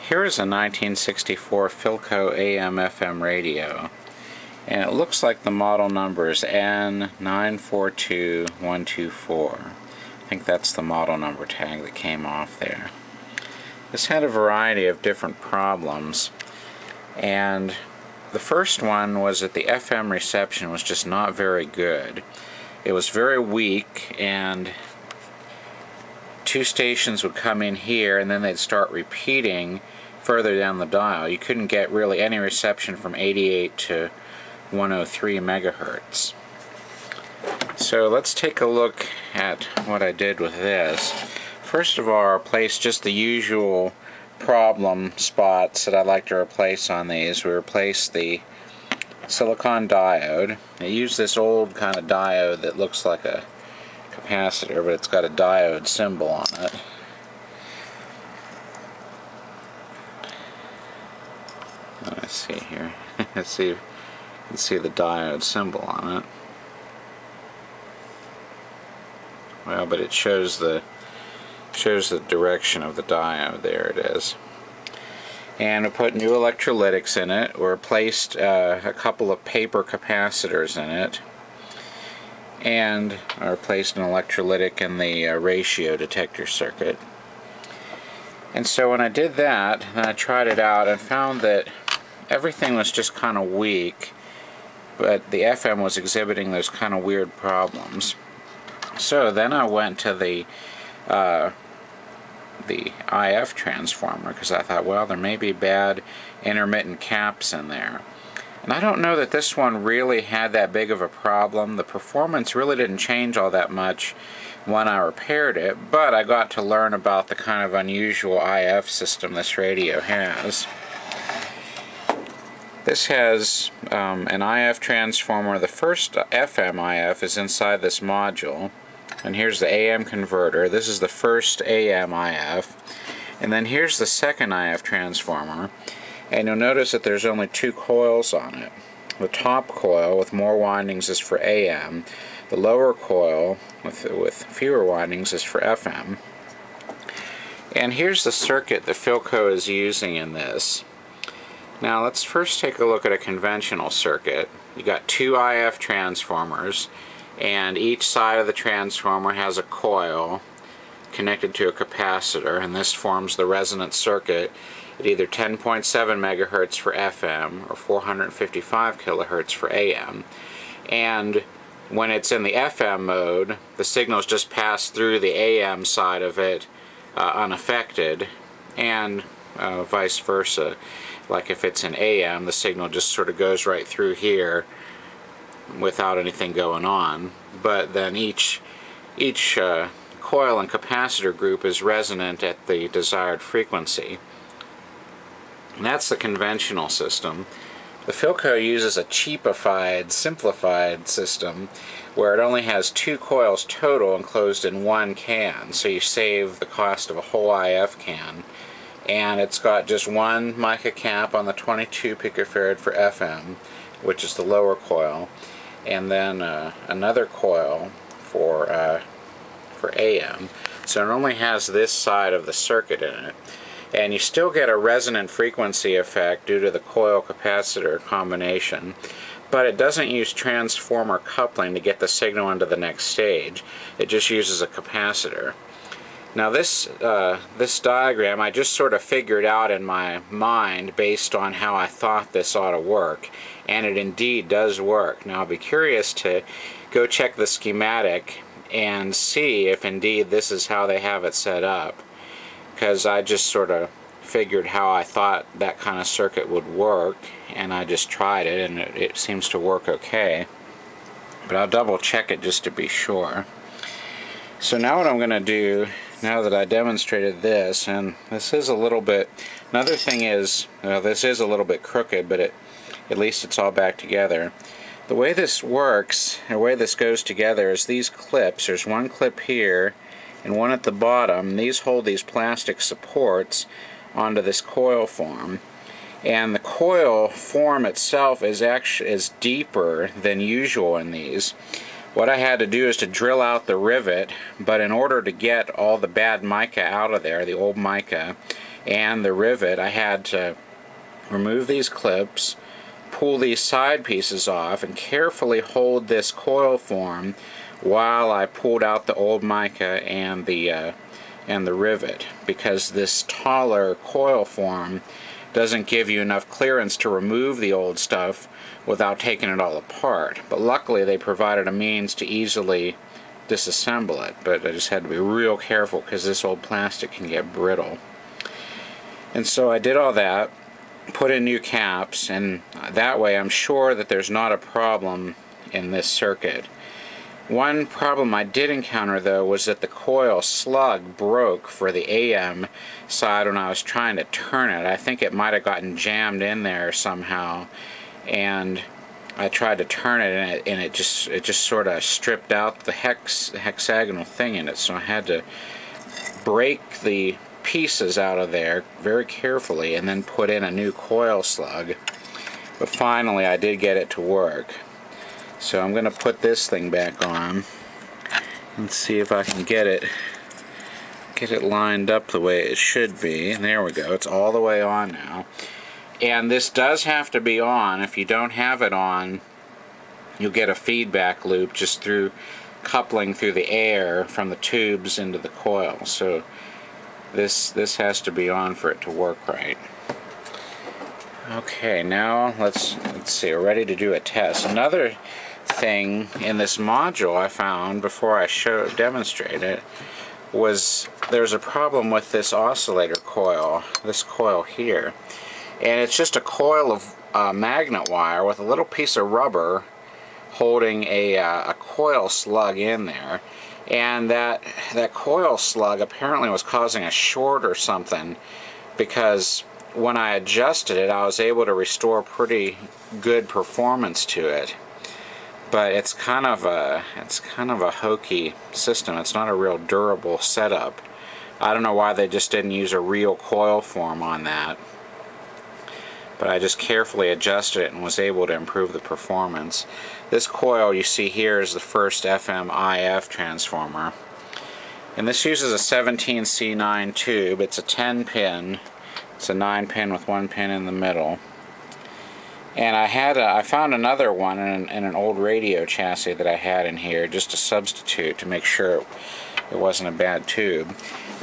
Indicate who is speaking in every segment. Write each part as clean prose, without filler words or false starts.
Speaker 1: Here is a 1964 Philco AM FM radio, and it looks like the model number is N942 I think that's the model number tag that came off there. This had a variety of different problems, and the first one was that the FM reception was just not very good. It was very weak, and two stations would come in here and then they'd start repeating further down the dial. You couldn't get really any reception from 88 to 103 megahertz. So let's take a look at what I did with this. First of all, I replaced just the usual problem spots that I like to replace on these. We replaced the silicon diode. I used this old kind of diode that looks like a capacitor, but it's got a diode symbol on it. Let's see here. Let's see if you can see the diode symbol on it. Well, but it shows the direction of the diode. There it is. And we put new electrolytics in it. We replaced a couple of paper capacitors in it. And I replaced an electrolytic in the ratio detector circuit. And so when I did that, then I tried it out and found that everything was just kind of weak, but the FM was exhibiting those kind of weird problems. So then I went to the IF transformer, because I thought, well, there may be bad intermittent caps in there. And I don't know that this one really had that big of a problem. The performance really didn't change all that much when I repaired it, but I got to learn about the kind of unusual IF system this radio has. This has an IF transformer. The first FM IF is inside this module, and here's the AM converter. This is the first AM IF, and then here's the second IF transformer, and you'll notice that there's only two coils on it. The top coil with more windings is for AM. The lower coil with fewer windings is for FM. And here's the circuit that Philco is using in this. Now let's first take a look at a conventional circuit. You got two IF transformers, and each side of the transformer has a coil connected to a capacitor, and this forms the resonant circuit at either 10.7 megahertz for FM or 455 kilohertz for AM. And when it's in the FM mode, the signals just pass through the AM side of it unaffected, and vice versa. Like if it's in AM, the signal just sort of goes right through here without anything going on. But then each coil and capacitor group is resonant at the desired frequency. And that's the conventional system. The Philco uses a cheapified, simplified system where it only has two coils total enclosed in one can, so you save the cost of a whole IF can. And it's got just one mica cap on the 22 picofarad for FM, which is the lower coil, and then another coil for AM. So it only has this side of the circuit in it. And you still get a resonant frequency effect due to the coil-capacitor combination, but it doesn't use transformer coupling to get the signal into the next stage. It just uses a capacitor. Now this diagram I just sort of figured out in my mind based on how I thought this ought to work, and it indeed does work. Now I'll be curious to go check the schematic and see if indeed this is how they have it set up, because I just sort of figured how I thought that kind of circuit would work, and I just tried it, and it seems to work okay. But I'll double check it just to be sure. So now what I'm going to do, now that I demonstrated this, and this is a little bit, another thing is, this is a little bit crooked, but at least it's all back together. The way this works, the way this goes together, is these clips. There's one clip here and one at the bottom. These hold these plastic supports onto this coil form. And the coil form itself is deeper than usual in these. What I had to do is to drill out the rivet, but in order to get all the bad mica out of there, the old mica, and the rivet, I had to remove these clips, pull these side pieces off, and carefully hold this coil form while I pulled out the old mica and the rivet, because this taller coil form doesn't give you enough clearance to remove the old stuff without taking it all apart. But luckily they provided a means to easily disassemble it, but I just had to be real careful because this old plastic can get brittle. And so I did all that, put in new caps, and that way I'm sure that there's not a problem in this circuit. One problem I did encounter, though, was that the coil slug broke for the AM side when I was trying to turn it. I think it might have gotten jammed in there somehow, and I tried to turn it, and it just sort of stripped out the hexagonal thing in it. So I had to break the pieces out of there very carefully and then put in a new coil slug. But finally I did get it to work. So I'm going to put this thing back on and see if I can get it lined up the way it should be. And there we go. It's all the way on now. And this does have to be on. If you don't have it on, you'll get a feedback loop just through coupling through the air from the tubes into the coil. So this has to be on for it to work right. Okay, now let's see, we're ready to do a test. Another thing in this module I found before I demonstrate it was there's a problem with this oscillator coil, this coil here. And it's just a coil of magnet wire with a little piece of rubber holding a coil slug in there. And that coil slug apparently was causing a short or something, because when I adjusted it I was able to restore pretty good performance to it. But it's kind of a hokey system. It's not a real durable setup. I don't know why they just didn't use a real coil form on that. But I just carefully adjusted it and was able to improve the performance. This coil you see here is the first FM-IF transformer. And this uses a 17C9 tube. It's a 10-pin. It's a 9-pin with 1 pin in the middle. And I found another one in an old radio chassis that I had in here, just to substitute to make sure it wasn't a bad tube.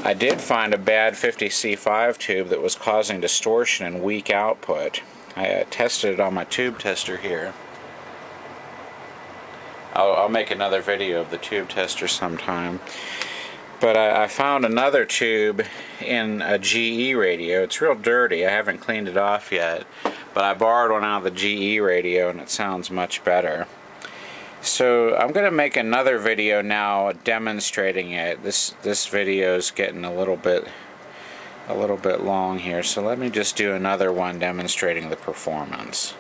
Speaker 1: I did find a bad 50C5 tube that was causing distortion and weak output. I tested it on my tube tester here. I'll make another video of the tube tester sometime. But I found another tube in a GE radio. It's real dirty. I haven't cleaned it off yet. But I borrowed one out of the GE radio and it sounds much better. So I'm going to make another video now demonstrating it. This video is getting a little bit long here. So let me just do another one demonstrating the performance.